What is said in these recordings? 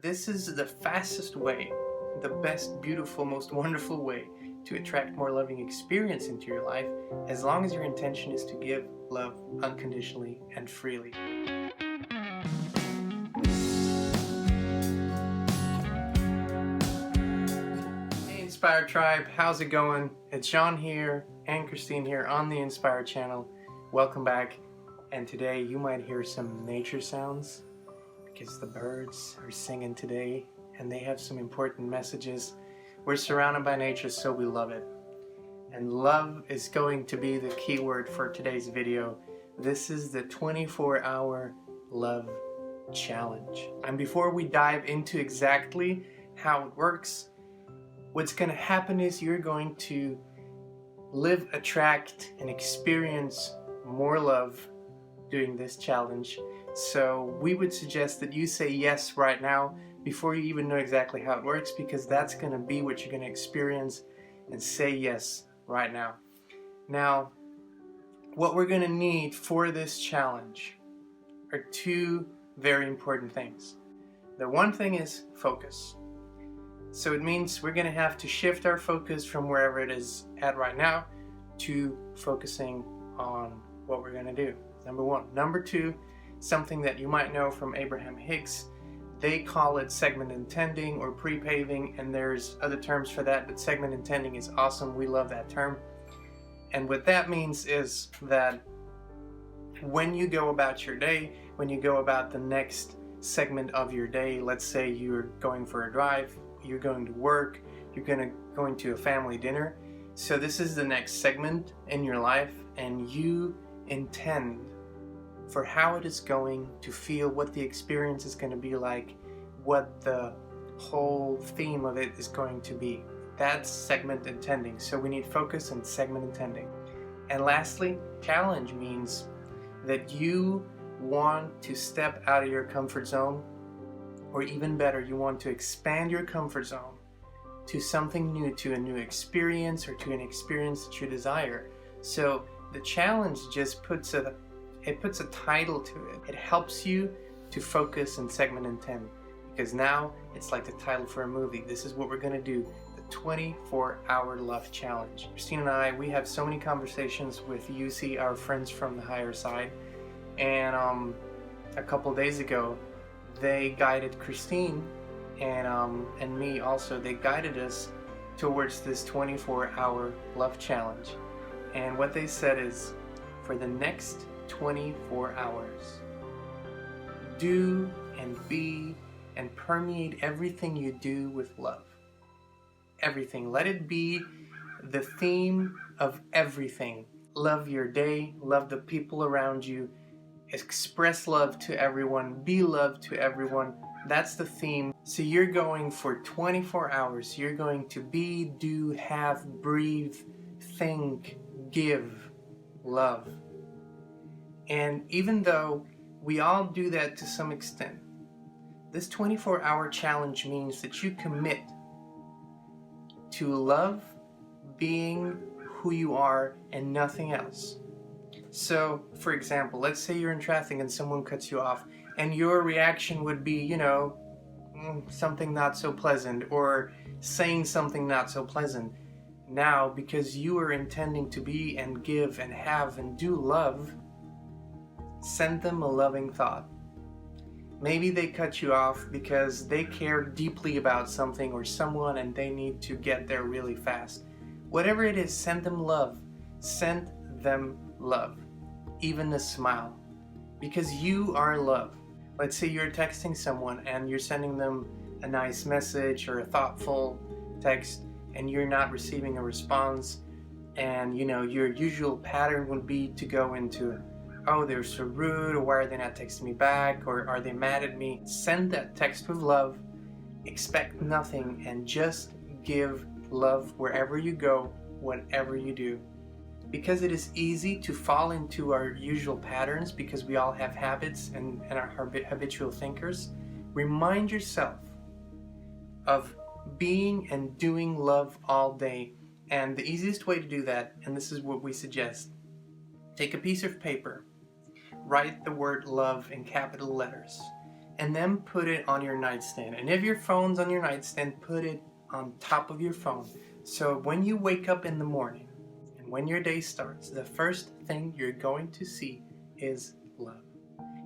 This is the fastest way, the best, beautiful, most wonderful way to attract more loving experience into your life, as long as your intention is to give love unconditionally and freely. Hey Inspire Tribe, how's it going? It's John here and Christine here on the Inspire channel. Welcome back. And today you might hear some nature sounds because the birds are singing today and they have some important messages. We're surrounded by nature, so we love it. And love is going to be the key word for today's video. This is the 24-hour love challenge. And before we dive into exactly how it works, what's going to happen is you're going to live, attract, and experience more love doing this challenge. So we would suggest that you say yes right now before you even know exactly how it works, because that's going to be what you're going to experience, and say yes right now. Now, what we're going to need for this challenge are two very important things. The one thing is focus. So it means we're going to have to shift our focus from wherever it is at right now to focusing on what we're going to do. Number one. Number two, something that you might know from Abraham Hicks. They call it segment intending or pre-paving, and there's other terms for that, but segment intending is awesome. We love that term. And what that means is that when you go about your day, when you go about the next segment of your day, let's say you're going for a drive, you're going to work, you're going to a family dinner. So this is the next segment in your life, and you intend for how it is going to feel, what the experience is going to be like, what the whole theme of it is going to be. That's segment intending. So we need focus and segment intending. And lastly, challenge means that you want to step out of your comfort zone, or even better, you want to expand your comfort zone to something new, to a new experience, or to an experience that you desire. So the challenge just puts a title to it. It helps you to focus and segment intend, because now it's like the title for a movie. This is what we're going to do, the 24-hour love challenge. Christine and I, we have so many conversations with UC, our friends from the higher side, and a couple days ago they guided Christine and me also. They guided us towards this 24-hour love challenge. And what they said is, for the next 24 hours, do and be and permeate everything you do with love. Everything. Let it be the theme of everything. Love your day, love the people around you, express love to everyone, be love to everyone. That's the theme. So you're going for 24 hours. You're going to be, do, have, breathe, think, give love. And even though we all do that to some extent, this 24-hour challenge means that you commit to love, being who you are, and nothing else. So, for example, let's say you're in traffic and someone cuts you off, and your reaction would be, something not so pleasant, or saying something not so pleasant. Now, because you are intending to be and give and have and do love, send them a loving thought. Maybe they cut you off because they care deeply about something or someone and they need to get there really fast. Whatever it is, send them love. Send them love. Even a smile. Because you are love. Let's say you're texting someone and you're sending them a nice message or a thoughtful text, and you're not receiving a response, and your usual pattern would be to go into, oh, they're so rude, or why are they not texting me back, or are they mad at me? Send that text with love, expect nothing, and just give love wherever you go, whatever you do. Because it is easy to fall into our usual patterns, because we all have habits and are habitual thinkers. Remind yourself of being and doing love all day. And the easiest way to do that, and this is what we suggest, take a piece of paper, write the word love in capital letters, and then put it on your nightstand. And if your phone's on your nightstand, put it on top of your phone. So when you wake up in the morning and when your day starts, the first thing you're going to see is love.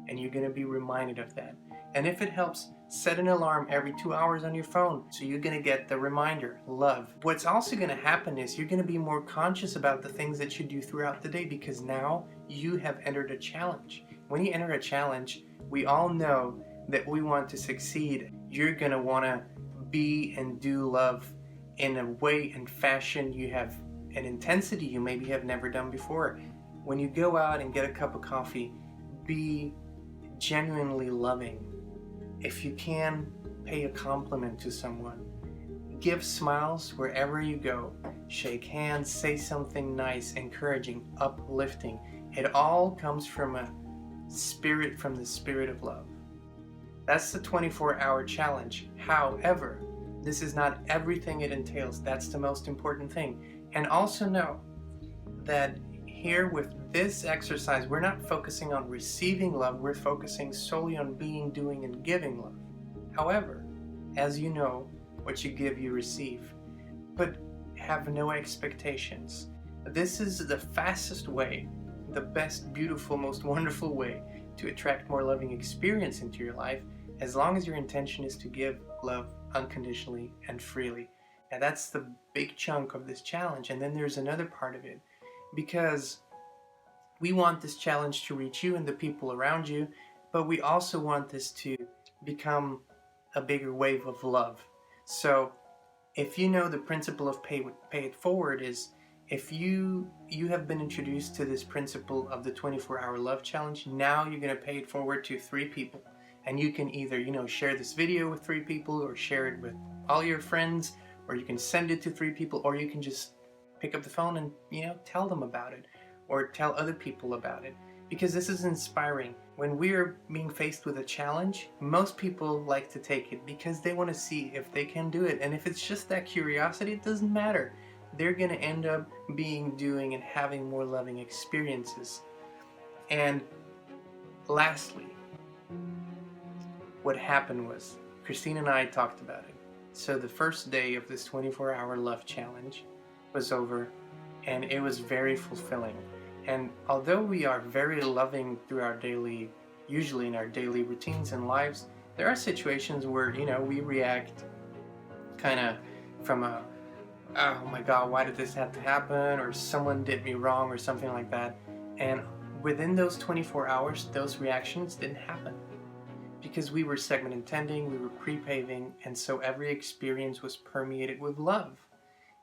And you're going to be reminded of that. And if it helps, set an alarm every 2 hours on your phone so you're going to get the reminder, love. What's also going to happen is you're going to be more conscious about the things that you do throughout the day, because now you have entered a challenge. When you enter a challenge, we all know that we want to succeed. You're going to want to be and do love in a way and fashion you have an intensity you maybe have never done before. When you go out and get a cup of coffee, be genuinely loving. If you can, pay a compliment to someone. Give smiles wherever you go. Shake hands, say something nice, encouraging, uplifting. It all comes from the spirit of love. That's the 24-hour challenge. However, this is not everything it entails. That's the most important thing. And also know that here with this exercise, we're not focusing on receiving love, we're focusing solely on being, doing, and giving love. However, as you know, what you give, you receive. But have no expectations. This is the fastest way, the best, beautiful, most wonderful way to attract more loving experience into your life, as long as your intention is to give love unconditionally and freely. And that's the big chunk of this challenge. And then there's another part of it, because we want this challenge to reach you and the people around you, but we also want this to become a bigger wave of love. So if you know the principle of pay it forward is, if you have been introduced to this principle of the 24-hour love challenge, now you're going to pay it forward to 3 people. And you can either, share this video with 3 people, or share it with all your friends, or you can send it to 3 people, or you can just pick up the phone and, tell them about it, or tell other people about it. Because this is inspiring. When we're being faced with a challenge, most people like to take it because they want to see if they can do it. And if it's just that curiosity, it doesn't matter. They're going to end up being, doing, and having more loving experiences. And lastly, what happened was, Christine and I talked about it. So the first day of this 24-hour love challenge was over, and it was very fulfilling. And although we are very loving through our usually in our daily routines and lives, there are situations where, we react kind of from a, oh my God, why did this have to happen? Or someone did me wrong or something like that. And within those 24 hours, those reactions didn't happen. Because we were segment intending, we were pre-paving, and so every experience was permeated with love.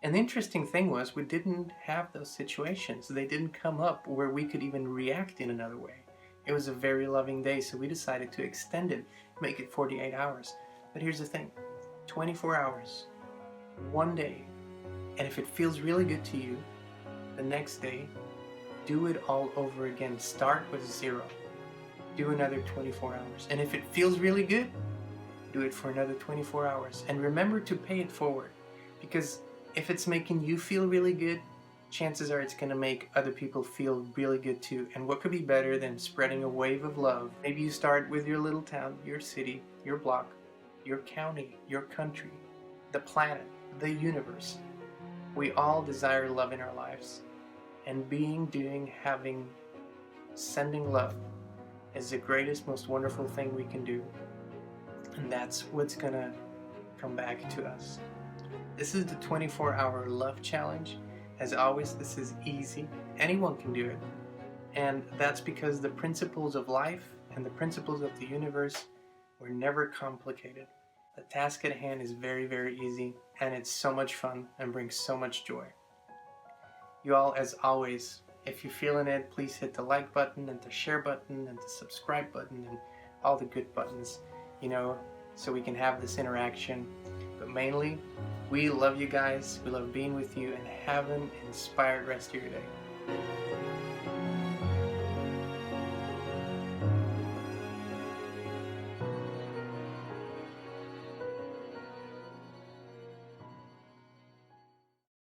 And the interesting thing was, we didn't have those situations. They didn't come up where we could even react in another way. It was a very loving day, so we decided to extend it, make it 48 hours. But here's the thing, 24 hours, one day, and if it feels really good to you, the next day, do it all over again. Start with 0. Do another 24 hours. And if it feels really good, do it for another 24 hours. And remember to pay it forward, because if it's making you feel really good, chances are it's going to make other people feel really good too. And what could be better than spreading a wave of love? Maybe you start with your little town, your city, your block, your county, your country, the planet, the universe. We all desire love in our lives. And being, doing, having, sending love is the greatest, most wonderful thing we can do. And that's what's going to come back to us. This is the 24-hour love challenge. As always, this is easy. Anyone can do it. And that's because the principles of life and the principles of the universe were never complicated. The task at hand is very, very easy, and it's so much fun and brings so much joy. You all, as always, if you're feeling it, please hit the like button and the share button and the subscribe button and all the good buttons, so we can have this interaction. But mainly, we love you guys, we love being with you, and have an inspired rest of your day.